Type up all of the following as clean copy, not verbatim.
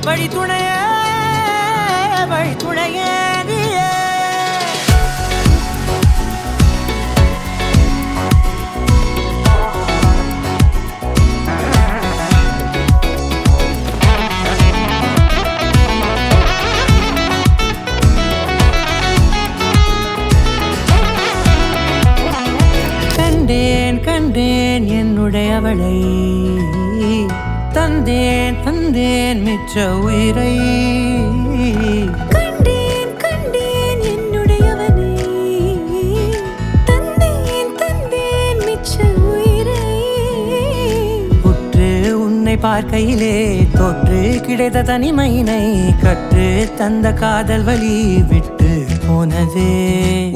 வழி துணையே வழி துணையே நீயே. கண்டேன் கண்டேன் என்னுடையவளை, தந்தேன் தந்தேன் மிச்ச உயிரை. கண்டேன் கண்டேன் என்னுடையவனை, தந்தேன் தந்தேன் மிச்ச உயிரை. உற்று உன்னை பார்க்கையிலே தோற்று கிடைத்த தனிமையினை கற்று தந்த காதல் வழி விட்டு போனதே.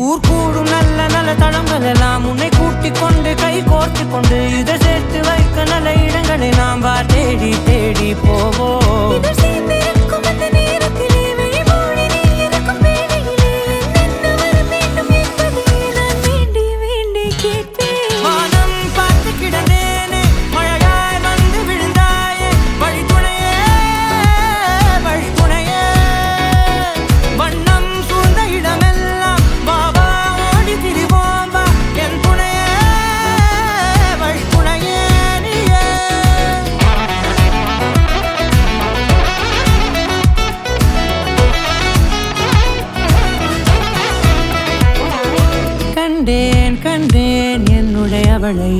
ஊர் கூடும் நல்ல நல்ல தளங்கள் எல்லாம் உன்னை கூட்டிக் கொண்டு கை கோர்த்து கொண்டு இதை சேர்த்து வைக்க நல்ல இடங்களை நாம் வா தேடி தேடி போவோம். இதழ் சேர்ந்திருக்கும் அந்த நேரத்திலே விழிமூடி நீ இருக்கும் வேளையிலே என்னென்ன வர வேண்டும் என்பதை நான் வேண்டி வேண்டி கேட்பேன். வானம் பார்த்து கிடந்தேனே மழையாய் வந்து விழுந்தாயே வழி துணையே வழி துணையே. வண்ணம் சூழ்ந்த இடமெல்லாம் பாபா ஓடி திரிவோம் வா என் துணையே வழி துணையே நீயே. கண்டேன் கண்டேன் என்னுடையவளை,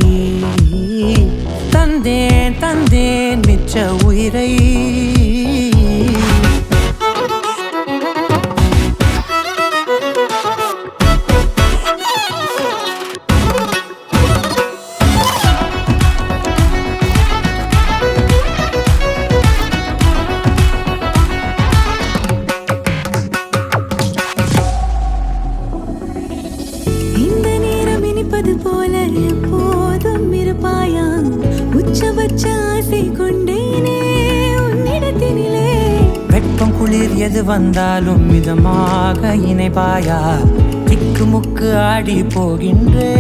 தந்தேன் தந்தேன் மிச்ச உயிரை. இந்த நேரம் இனிப்பது போல எப்போதும் இருப்பாயா, உச்சபட்ச ஆசை கொண்டேனே உன்னிடத்தினிலே. வெப்பம் குளிர் எது வந்தாலும் மிதமாக இணைப்பாயா, திக்கு முக்கு ஆடி போகின்றே.